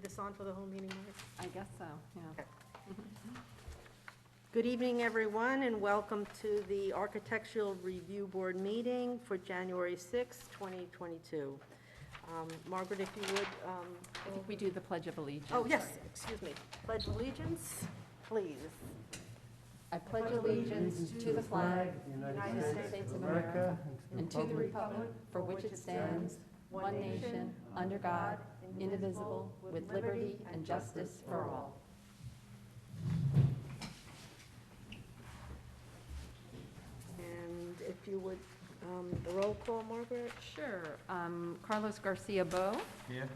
this on for the whole meeting, Mark? I guess so, yeah. Okay. Good evening, everyone, and welcome to the Architectural Review Board meeting for January 6, 2022. Margaret, if you would... I think we do the Pledge of Allegiance. Oh, yes, excuse me. Pledge allegiance, please. I pledge allegiance to the flag of the United States of America and to the republic for which it stands, one nation, under God, indivisible, with liberty and justice for all. And if you would, the roll call, Margaret? Sure. Carlos Garcia Bo. Here.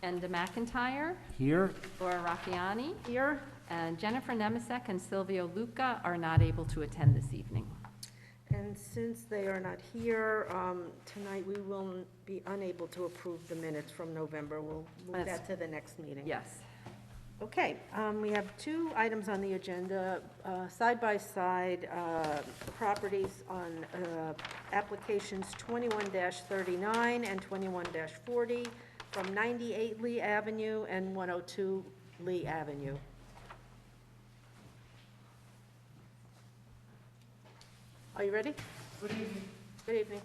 Enda McIntyre. Here. Laura Raffiani. Here. And Jennifer Nemisek and Silvio Luca are not able to attend this evening. And since they are not here, tonight we will be unable to approve the minutes from November. We'll move that to the next meeting. Yes. Okay, we have two items on the agenda, side-by-side properties on applications 21-39 and 21-40 from 98 Lee Avenue and 102 Lee Avenue. Are you ready? Good evening. Good evening.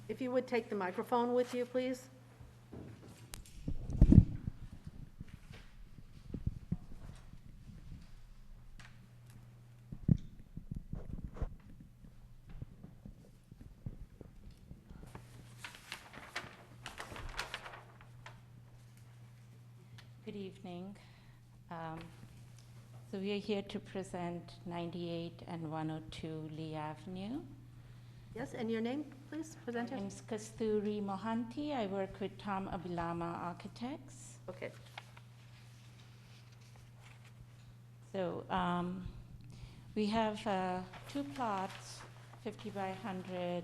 If you would take the microphone with you, please. Good evening. So we are here to present 98 and 102 Lee Avenue. Yes, and your name, please, My presenter? name is Kasturi Mohanty. I work with Tom Abilama Architects. Okay. So we have two plots, 50 by 100,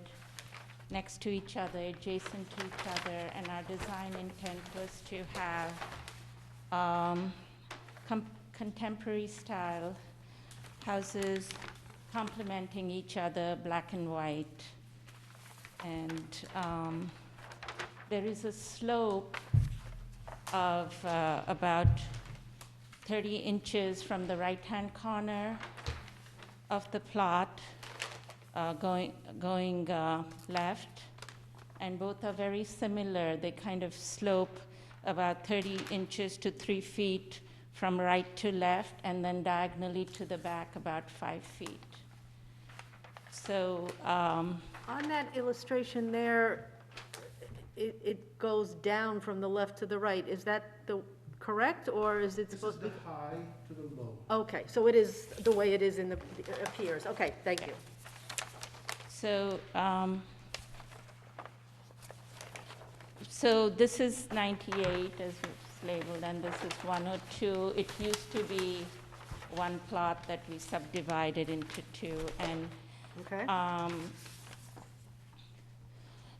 next to each other, adjacent to each other, and our design intent was to have contemporary style houses complementing each other, black and white. And there is a slope of about 30 inches from the right-hand corner of the plot going left, and both are very similar. They kind of slope about 30 inches to 3 feet from right to left, and then diagonally to the back about 5 feet. So On that illustration there, it goes down from the left to the right. Is that correct, or is it supposed to be? This is the high to the low. Okay, so it is the way it is in the, it appears. Okay, thank you. So, so this is 98 as it's labeled, and this is 102. It used to be one plot that we subdivided into two, and Okay.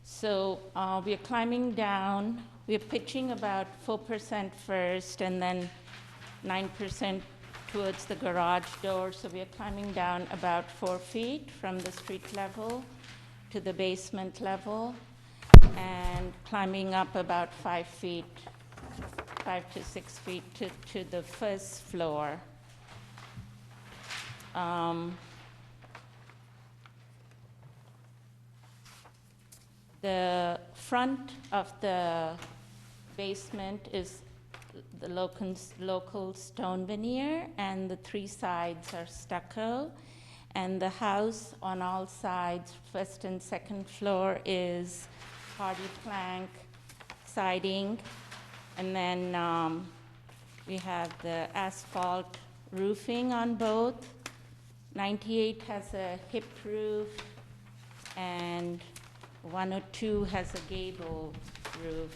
so we are climbing down. We are pitching about 4% first, and then 9% towards the garage door. So we are climbing down about 4 feet from the street level to the basement level, and climbing up about 5 feet, 5 to 6 feet to the first floor. The front of the basement is the local stone veneer, and the 3 sides are stucco. And the house on all sides, first and second floor, is hardy plank siding. And then we have the asphalt roofing on both. 98 has a hip roof, and 102 has a gable roof.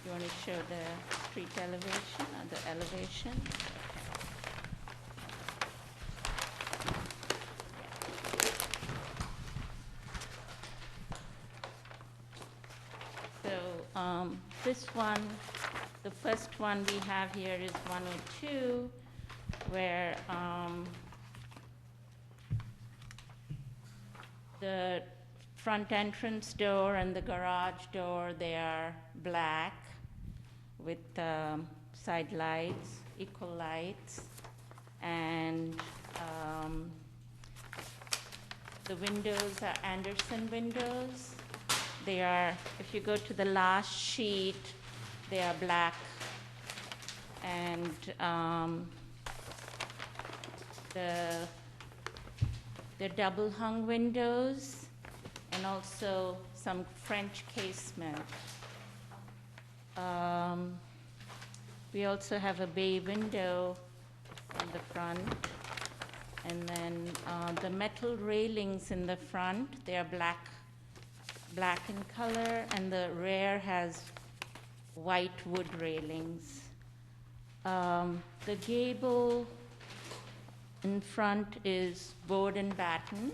You want to show the street elevation or the elevation? So this one, the first one we have here is 102, where the front entrance door and the garage door, they are black with side lights, equal lights, and the windows are Anderson windows. They are, if you go to the last sheet, they are black, and they're double hung windows, and also some French casement. We also have a bay window in the front, and then the metal railings in the front, they are black in color, and the rear has white wood railings. The gable in front is board and batten,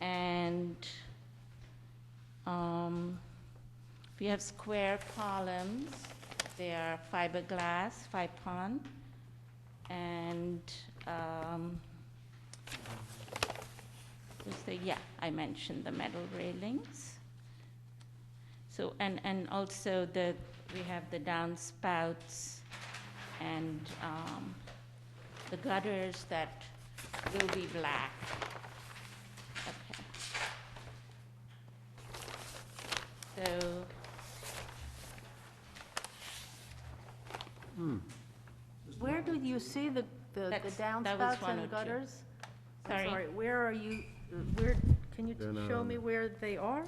and we have square columns. They are fiberglass, 5-pon, and I mentioned the metal railings. So, and also we have the downspouts and the gutters that will be black. Okay. So, Where do you see the that was downspouts and 102. gutters? I'm Sorry? sorry, where are you, can you show me where they are?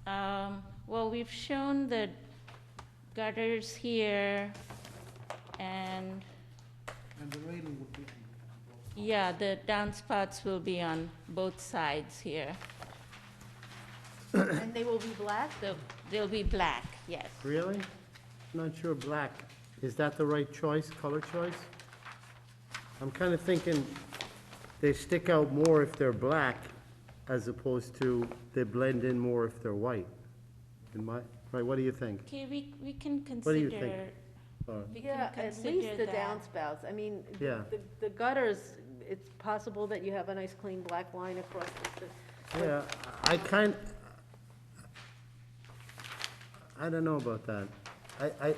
Well, we've shown the gutters here, and And the railing would be. yeah, the downspouts will be on both sides here. And they will be black? So they'll be black, yes. Really? Not sure black. Is that the right choice, color choice? I'm kind of thinking they stick out more if they're black as opposed to they blend in more if they're white. Right, what do you think? Okay, we can What do you consider, think? Laura? we Yeah, can at least consider the that. downspouts. I mean, Yeah. the gutters, it's possible that you have a nice clean black line across the. Yeah, I don't know about that.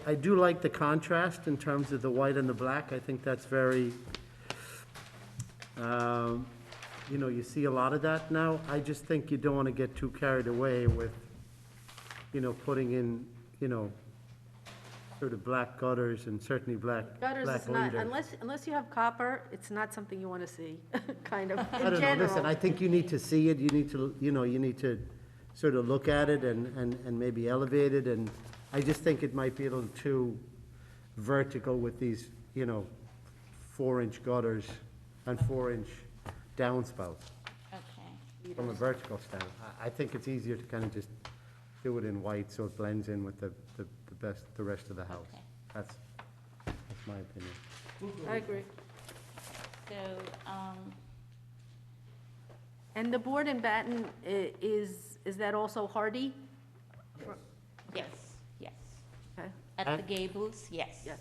I do like the contrast in terms of the white and the black. I think that's very, you see a lot of that now. I just think you don't want to get too carried away with, putting in, sort of black gutters and certainly black Gutters is not, leaders. unless you have copper, it's not something you want to see, kind of, I in don't know, listen, general. I think you need to see it, you need to, you need to sort of look at it and maybe elevate it, and I just think it might be a little too vertical with these, 4-inch gutters and 4-inch downspouts Okay, from a vertical stand. I think it's easier to kind of just do it in white so it blends in with the rest of the house. Okay. That's my opinion. I agree. so, And the board and batten is that also hardy? yes, yes. Okay, At And- the gables, yes. yes.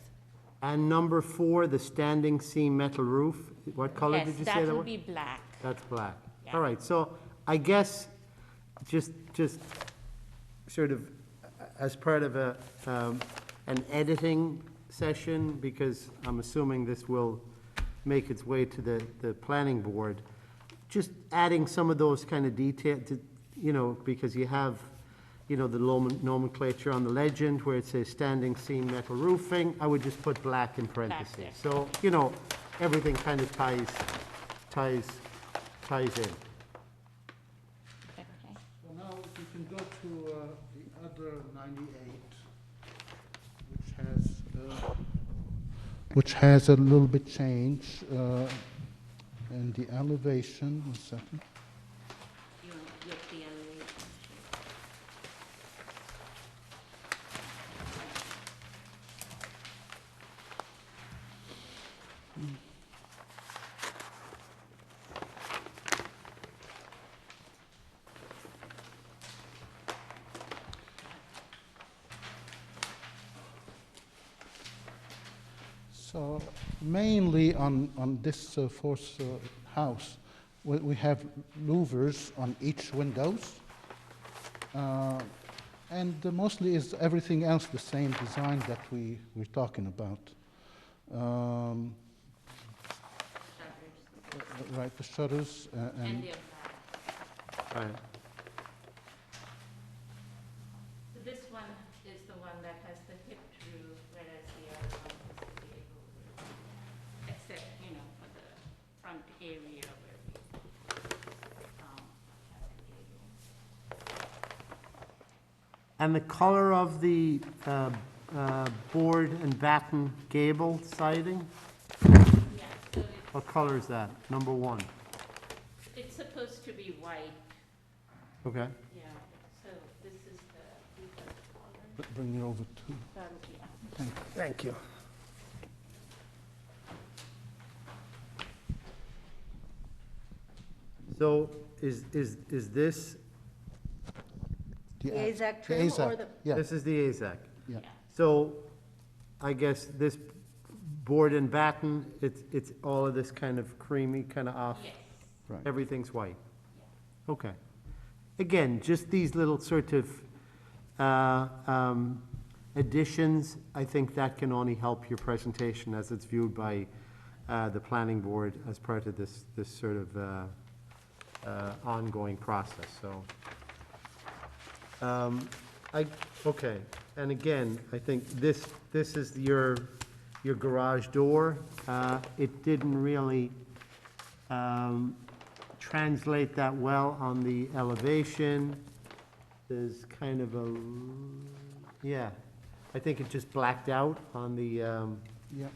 And number 4, the standing seam metal roof, what color did you say that Yes, that will was? be black. That's black. Yeah. All right, so I guess just sort of as part of an editing session, because I'm assuming this will make its way to the planning board, just adding some of those kind of detail to, because you have, the nomenclature on the legend where it says standing seam metal roofing, I would just put black in parentheses. there. So, everything kind of ties in. Okay. So now you can go to the other 98, which has a little bit change in the elevation. 1 second. You want to look the elevation? So mainly on this fourth house, we have louvers on each windows. And mostly is everything else the same design that we're talking about. Right, the shutters And and the Right. So this one is the one that has the hipped roof, whereas the other one has the gable roof. Except, for the front area where we have the gable. And the color of the board and batten gable siding? Yeah, so What color is that? Number one? it's supposed to be white, Okay. yeah, so this is these are the colors. bring it over to. Yeah. Thank you. So is this, The AZAC the trim or AZAC, the, yeah, this is the AZAC? yeah. So I guess this board and batten, it's all of this kind of creamy, kind of off? Yes. Right. Everything's white? Okay. Again, just these little sort of additions, I think that can only help your presentation as it's viewed by the planning board as part of this sort of ongoing process, so. Okay, and again, I think this is your garage door. It didn't really translate that well on the elevation. There's kind of a, yeah, I think it just blacked out on the, Yeah,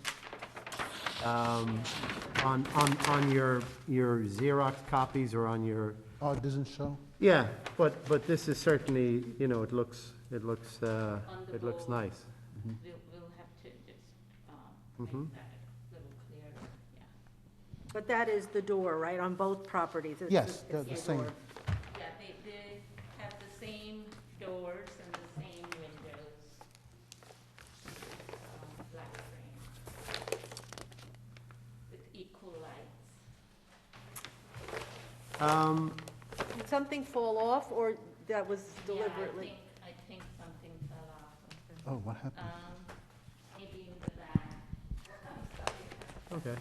on your Xerox copies or on your, oh, it doesn't show? yeah, but this is certainly, it looks On the nice. We'll have to just make Mhm. that a little clearer, yeah. but that is the door, right, on both properties? It's Yes, it's the same. door. Yeah, they have the same doors and the same windows. Black frame. With equal lights. Did something fall off, or that was deliberately? Yeah, I think something fell off. Oh, what happened? Maybe in the back. Okay.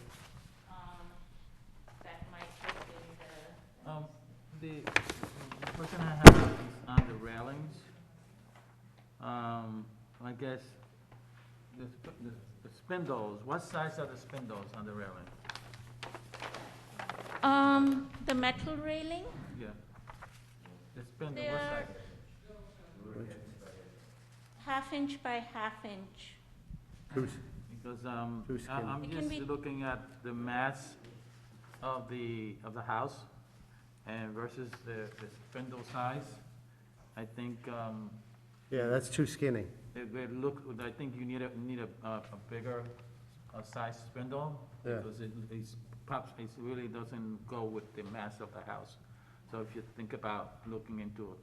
That might have been The question I have is on the railings. I guess the spindles, what size are the spindles on the railing? the metal railing, Yeah. The spindle, They what are- size? 1/2 inch by 1/2 inch. Because Too skinny. I'm It can just be- looking at the mass of the house and versus the spindle size. I think Yeah, that's too skinny. it would look, I think you need a bigger size spindle. Yeah. Because it really doesn't go with the mass of the house. So if you think about looking into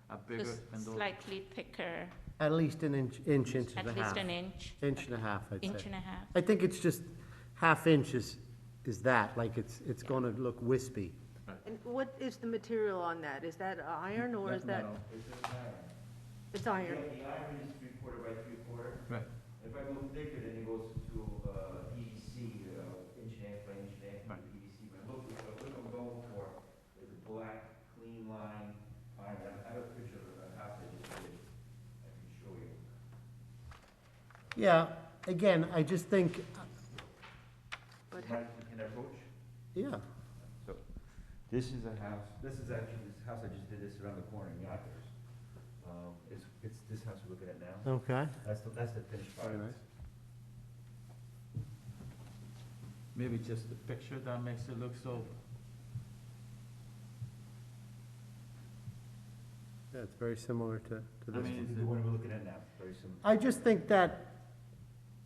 a bigger Just spindle. slightly thicker, At least an inch and a at half. least an inch, Inch and a half, I'd inch say. and a half. I think it's just 1/2 inch is that, like it's gonna look wispy. And what is the material on that? Is that iron, or is that? It's iron. The iron is 3/4 by 3/4. Right. If I go thicker, then it goes to PVC, inch and a half by inch and a half Right. PVC. But look, what I'm going for is a black, clean line iron. I have a picture of a house I just did. I can show you. Yeah, again, I just think, But Can I approach? yeah, So, this is a house, this is actually, this house I just did this around the corner in Yonkers. It's this house we're looking at now. okay. That's the finished product. Maybe just the picture that makes it look so. Yeah, it's very similar to I this. mean, This is the one we're looking at now, very similar. I just think that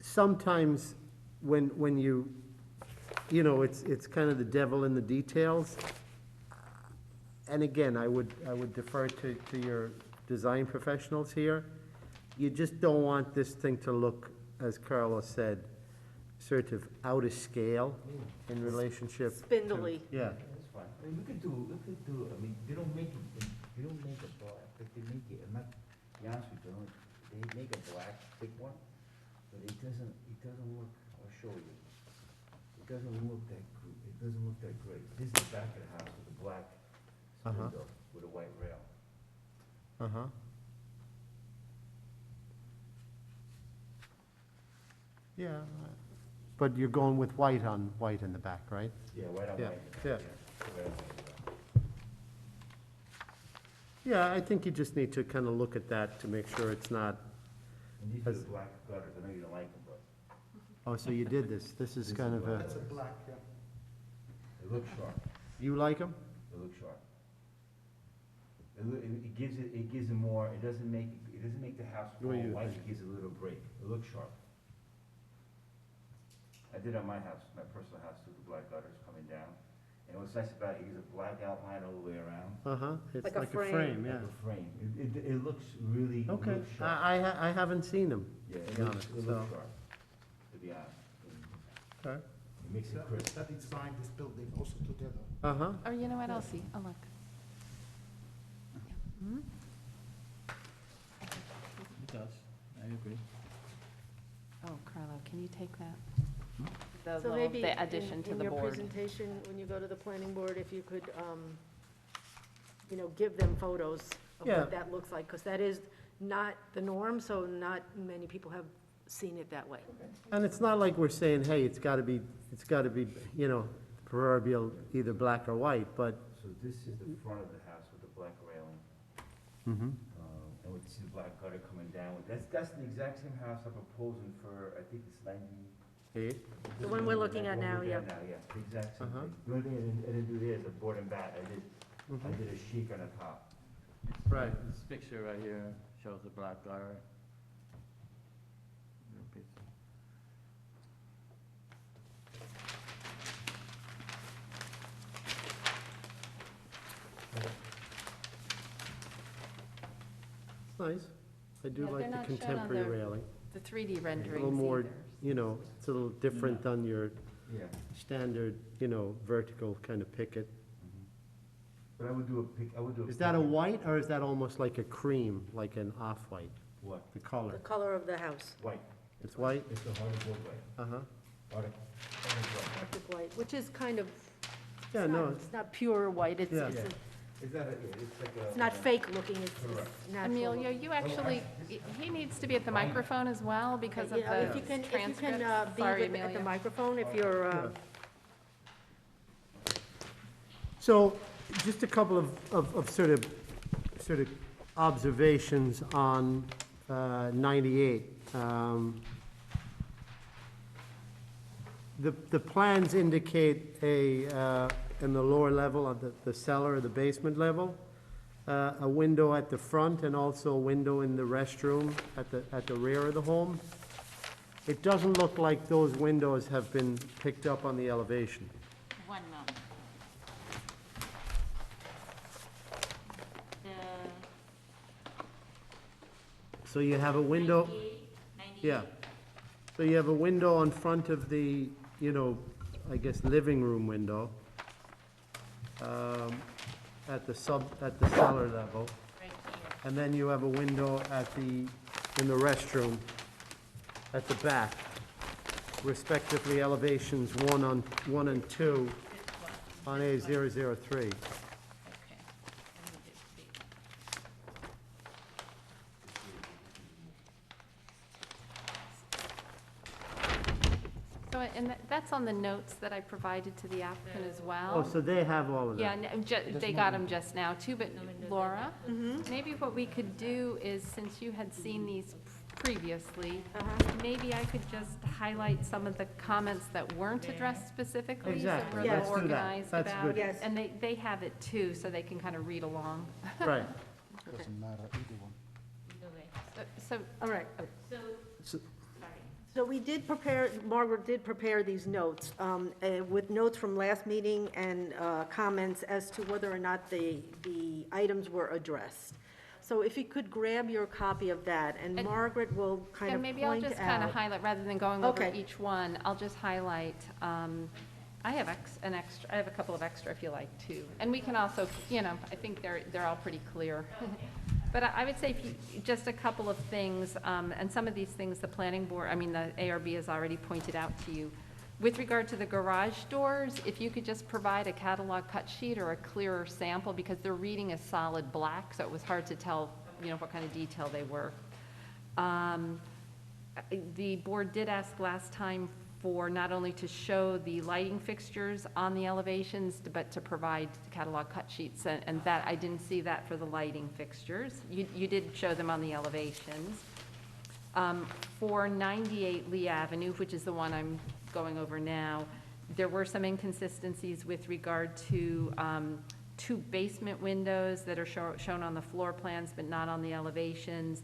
sometimes when you, it's kind of the devil in the details. And again, I would defer to your design professionals here. You just don't want this thing to look, as Carlos said, sort of out of scale in relationship. to- Spindly. Yeah, That's fine. I mean, I mean, they don't make it black, but they make it, I'm not, to be honest with you, they make a black, thick one, but it doesn't look, I'll show you. It doesn't look that great. This is the back of the house with a black Uh-huh. window with a white rail. uh-huh. Yeah, but you're going with white on white in the back, right? Yeah, white on Yeah, white. yeah. Red on white. Yeah, I think you just need to kind of look at that to make sure it's not, And these are the black gutters, I know you don't like them, but oh, so you did this. This is kind of a, That's a black, yeah. they look sharp. you like them? They look sharp. It gives it more, it doesn't make the house all What do you white, think? it gives it a little break. It looks sharp. I did on my house, my personal house, with the black gutters coming down. And what's nice about it, it gives a black outline all the way around, Uh-huh, it's Like a like a frame. frame, yeah. like a frame. It looks really, it Okay, looks sharp. I haven't seen them. Yeah, to it be looks, honest, it so- looks sharp, to be honest. Okay. It makes it crisp. That designed this building also together. Uh-huh, Oh, you know what, I'll see, I'll look. Hmm? It does, I agree. Oh, Carlo, can you take that? The So little, maybe the addition to in the your board. presentation, when you go to the planning board, if you could, give them photos of Yeah. what that looks like, because that is not the norm, so not many people have seen it that way. and it's not like we're saying, hey, it's gotta be, proverbial, either black or white, but, So this is the front of the house with the black railing. mm-hmm, And we see the black gutter coming down. That's the exact same house I'm proposing for, I think it's 90. The one we're looking at now, yeah. Yeah, the exact same Uh-huh. thing. The only thing I didn't do there is a board and bat. I did a chic on the top. right. This picture right here shows the black gutter. Little piece. It's nice. I do Yeah, they're like the not shown on contemporary the railing. The 3D A renderings little more, either. it's a little different than your Yeah. standard, vertical kind of picket. But I would do a. Is that a white, or is that almost like a cream, like an off-white, What? the The color? color of the house, White. It's white? It's the hardwood white. Uh-huh. Arctic white. Arctic white, which is kind of, Yeah, it's no, not, it's not pure white, it's, Yeah. it's, Yeah. It's not it's like a. it's not fake looking, it's Correct. natural. Amelia, you actually, he needs to be at the microphone as well because of Yeah, if you the can, transcripts. be Sorry, at the Amelia. microphone, if you're, So, just a couple of sort of observations on 98. The plans indicate in the lower level of the cellar, or the basement level, a window at the front and also a window in the restroom at the rear of the home. It doesn't look like those windows have been picked up on the elevation. One moment. So you have a window, 98. yeah. So you have a window on front of the, I guess, living room window, at the cellar level. Right here. And then you have a window in the restroom at the back, respectively elevations 1 and 2 This one. on A003. Okay. Let me just see. So, and that's on the notes that I provided to the applicant as well. Oh, so they have all of Yeah, that? they got them just now too, but No windows Laura, maybe what we could do is, since you had seen these previously, maybe I could just highlight some of the comments that weren't addressed specifically. Exactly, So we're a let's little do that. organized That's about good. it. Yes. And they have it too, so they can kind of read along. Right. Doesn't matter, either one. Either way. So, all right. So, So- sorry. So we did prepare, Margaret did prepare these notes, with notes from last meeting and comments as to whether or not the items were addressed. So if you could grab your copy of that, and And- Margaret will kind And of maybe I'll point just kind of out. highlight, rather than going over Okay. each one, I'll just highlight, I have I have a couple of extra if you like too. And we can also, I think they're all pretty clear. But I would say if you, just a couple of things, and some of these things the planning board, the ARB has already pointed out to you. With regard to the garage doors, if you could just provide a catalog cut sheet or a clearer sample, because they're reading as solid black, so it was hard to tell, what kind of detail they were. The board did ask last time for not only to show the lighting fixtures on the elevations, but to provide catalog cut sheets, and that, I didn't see that for the lighting fixtures. You did show them on the elevations. For 98 Lee Avenue, which is the one I'm going over now, there were some inconsistencies with regard to two basement windows that are shown on the floor plans but not on the elevations,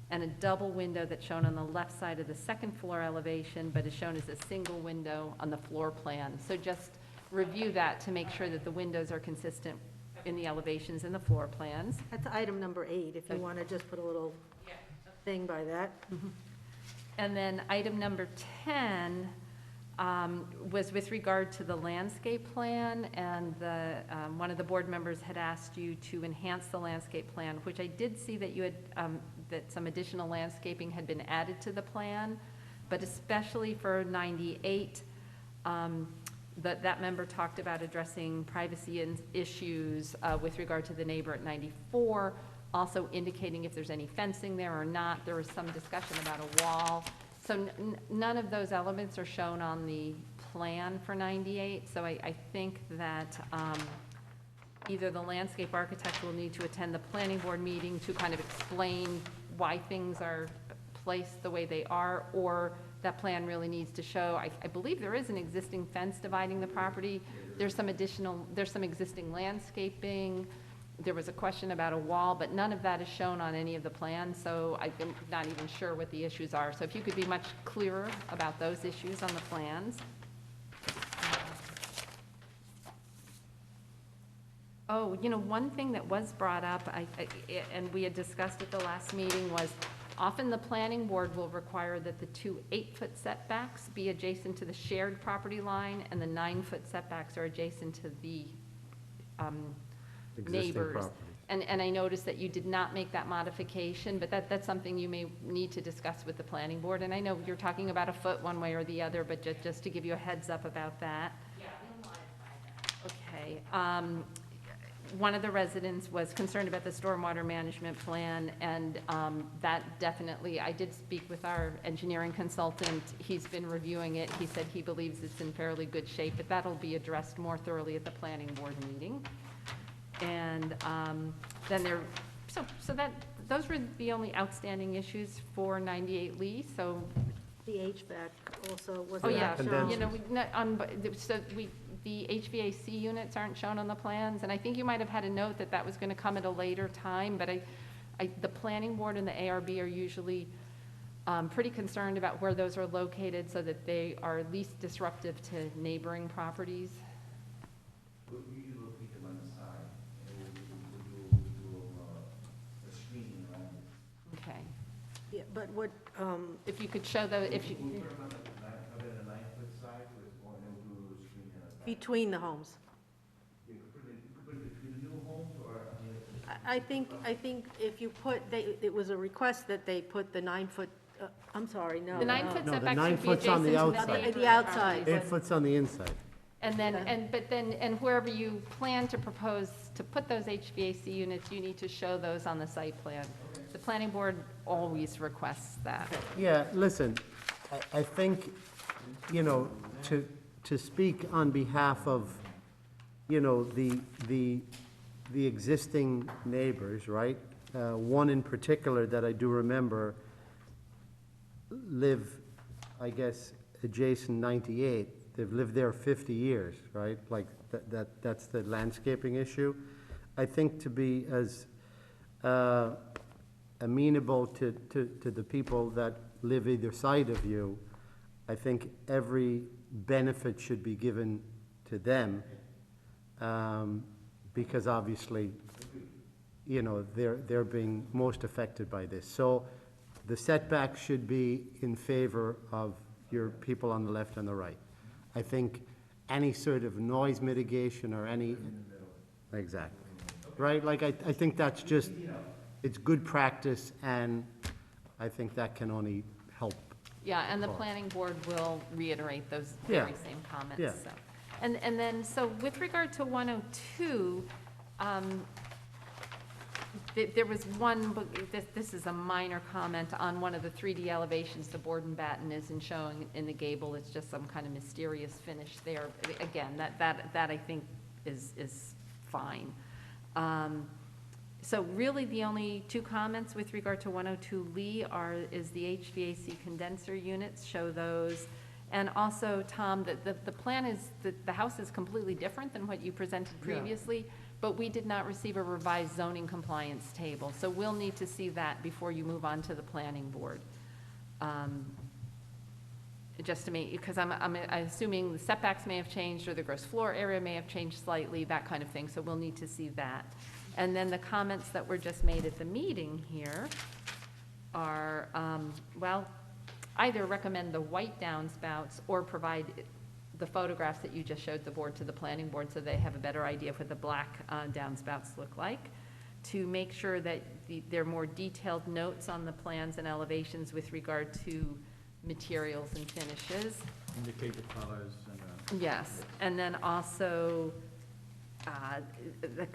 and a double window that's shown on the left side of the second floor elevation but is shown as a single window on the floor plan. So just review that to make sure that the windows are consistent in the elevations and the floor plans. That's item number 8, if you want to just put a little thing by that. And then item number 10 was with regard to the landscape plan, and one of the board members had asked you to enhance the landscape plan, which I did see that you had, that some additional landscaping had been added to the plan, but especially for 98, that member talked about addressing privacy issues with regard to the neighbor at 94, also indicating if there's any fencing there or not. There was some discussion about a wall. So none of those elements are shown on the plan for 98. So I think that either the landscape architect will need to attend the planning board meeting to kind of explain why things are placed the way they are, or that plan really needs to show, I believe there is an existing fence dividing the property. There's some existing landscaping. There was a question about a wall, but none of that is shown on any of the plans, so I'm not even sure what the issues are. So if you could be much clearer about those issues on the plans. Oh, one thing that was brought up, and we had discussed at the last meeting, was often the planning board will require that the two 8-foot setbacks be adjacent to the shared property line, and the 9-foot setbacks are adjacent to the Existing neighbors. properties. And I noticed that you did not make that modification, but that's something you may need to discuss with the planning board. And I know you're talking about a foot one way or the other, but just to give you a heads up about that. Yeah, we'll modify that. Okay. One of the residents was concerned about the stormwater management plan, and that definitely, I did speak with our engineering consultant. He's been reviewing it. He said he believes it's in fairly good shape, but that'll be addressed more thoroughly at the planning board meeting. And then those were the only outstanding issues for 98 Lee, so. The HVAC also was Oh, yeah, not Condensers. shown. The HVAC units aren't shown on the plans, and I think you might have had a note that was gonna come at a later time, but the planning board and the ARB are usually pretty concerned about where those are located so that they are least disruptive to neighboring properties. We usually locate them on the side, and we'll do a screening around it. Okay. Yeah, but what, If you could show if you. We'll put them on the 9-foot side, and we'll do a screening on the back. between the homes? You could put it between the new homes or on the other. I think if you put, it was a request that they put the 9-foot, I'm sorry, no. The 9-foot No, the setback 9 should be foot's on adjacent the to the outside. neighbor's The outside. properties. 8 foot's on the inside. And then, and wherever you plan to propose to put those HVAC units, you need to show those on the site plan. The planning board always requests that. Yeah, listen, I think, to speak on behalf of, the existing neighbors, right? One in particular that I do remember live, I guess, adjacent 98. They've lived there 50 years, right? Like, that's the landscaping issue. I think to be as amenable to the people that live either side of you, I think every benefit should be given to them, because obviously, you know, they're being most affected by this. So the setback should be in favor of your people on the left and the right. I think any sort of noise mitigation or any, exactly, right? Like, I think that's just, it's good practice, and I think that can only help. Yeah, and the Cool. planning board will reiterate those Yeah. very same comments, Yeah. so. And then, so with regard to 102, there was one, but this is a minor comment on one of the 3D elevations, the board and batten isn't showing in the gable, it's just some kind of mysterious finish there. Again, that I think is fine. So really, the only two comments with regard to 102 Lee is the HVAC condenser units, show those. And also, Tom, the plan is, the house is completely different than what you presented previously, but we did not receive a revised zoning compliance table, so we'll need to see that before you move on to the planning board. Just to make, because I'm assuming the setbacks may have changed, or the gross floor area may have changed slightly, that kind of thing, so we'll need to see that. And then the comments that were just made at the meeting here are, well, either recommend the white downspouts or provide the photographs that you just showed the board to the planning board so they have a better idea of what the black downspouts look like, to make sure that there are more detailed notes on the plans and elevations with regard to materials and finishes. Indicate the colors and, Yes, and then also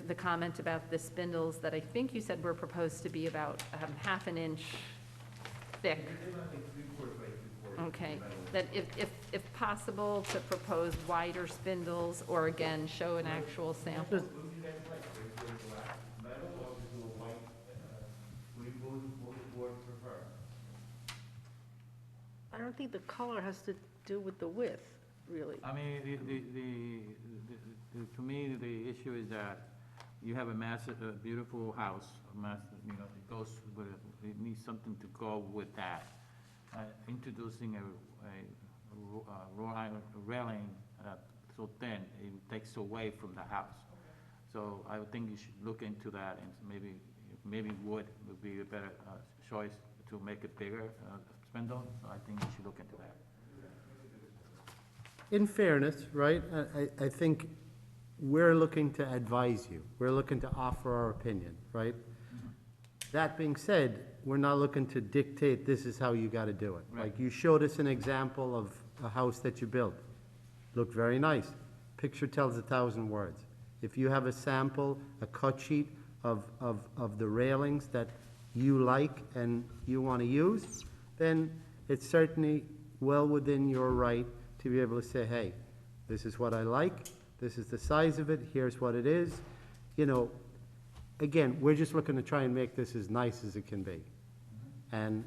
the comment about the spindles that I think you said were proposed to be about half an inch thick. Okay, that if possible, to propose wider spindles, or again, show an actual sample. I don't think the color has to do with the width, really. I mean, to me, the issue is that you have a massive, beautiful house, a massive, you know, it goes with, it needs something to go with that. Introducing a railing so thin, it takes away from the house. So I would think you should look into that, and maybe wood would be a better choice to make it bigger, spindle, so I think you should look into that. In fairness, right, I think we're looking to advise you. We're looking to offer our opinion, right? That being said, we're not looking to dictate this is how you gotta do it. Right. Like, you showed us an example of a house that you built. Looked very nice. Picture tells 1,000 words. If you have a sample, a cut sheet of the railings that you like and you wanna use, then it's certainly well within your right to be able to say, hey, this is what I like, this is the size of it, here's what it is. You know, again, we're just looking to try and make this as nice as it can be. And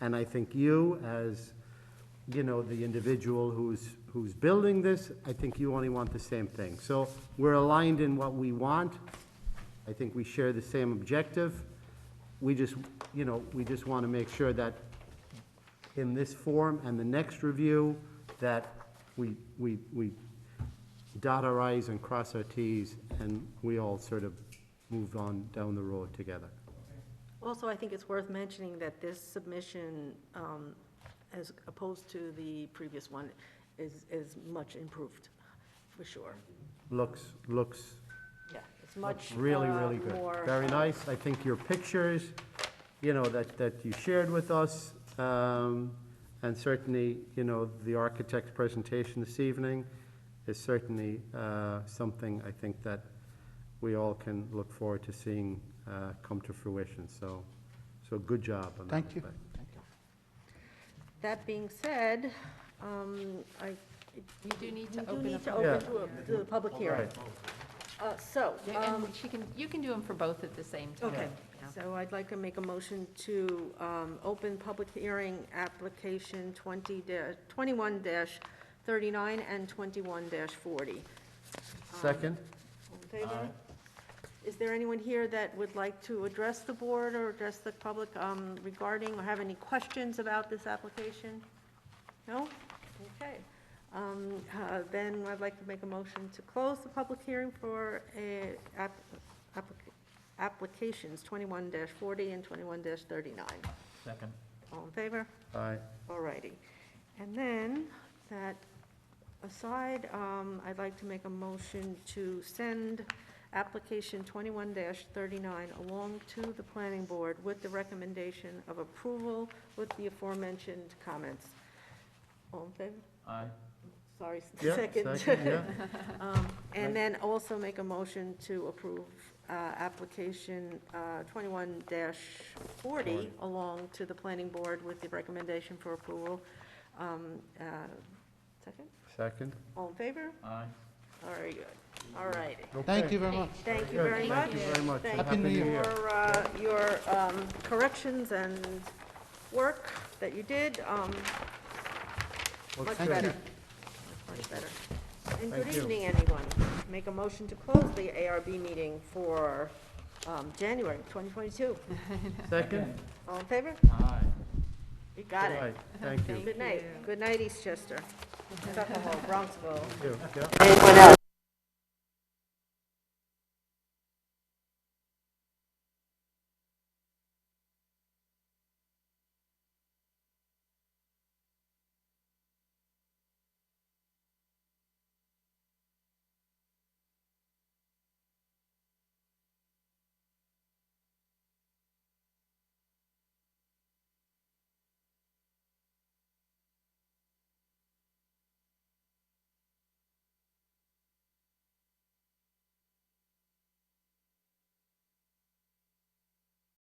I think you, as, you know, the individual who's building this, I think you only want the same thing. So we're aligned in what we want. I think we share the same objective. We just, you know, we just want to make sure that in this form and the next review, that we dot our i's and cross our t's, and we all sort of move on down the road together. Also, I think it's worth mentioning that this submission, as opposed to the previous one, is much improved, for sure. Looks Yeah, it's much really, really good. more, Very nice. I think your pictures, you know, that you shared with us, and certainly, you know, the architect's presentation this evening is certainly something I think that we all can look forward to seeing come to fruition. So good job on that. Thank you. aspect. Thank you. That being said, You do need to we do open need up. to Yeah. open to a public hearing. Right. So, And you can do them for both at the same time. okay, Yeah. so I'd like to make a motion to open public hearing application 21-39 and 21-40. Second? All in favor? Is there anyone here that would like to address the board or address the public regarding, or have any questions about this application? No? Okay. Then I'd like to make a motion to close the public hearing for applications, 21-40 and 21-39. Second. All in favor? Aye. All righty. And then, that aside, I'd like to make a motion to send application 21-39 along to the planning board with the recommendation of approval with the aforementioned comments. All in favor? Aye. Sorry, Yeah, second. second, yeah. And then also make a motion to approve application 21-40 along to the planning board with the recommendation for approval. Second? Second? All in favor? Aye. Very good. All righty. Thank you very much. Thank you Good. very much. Thank you very much. Thank Happy you New Year. for your corrections and work that you did. Looks Much good. better. Much better. And good Thank you. evening, anyone. Make a motion to close the ARB meeting for January 2022. Second? All in favor? Aye. You got it. Aye. Thank you. Good night. Good night, Eastchester. Tuckahoe, Bronxville. Thank you. Yeah. Anyone else?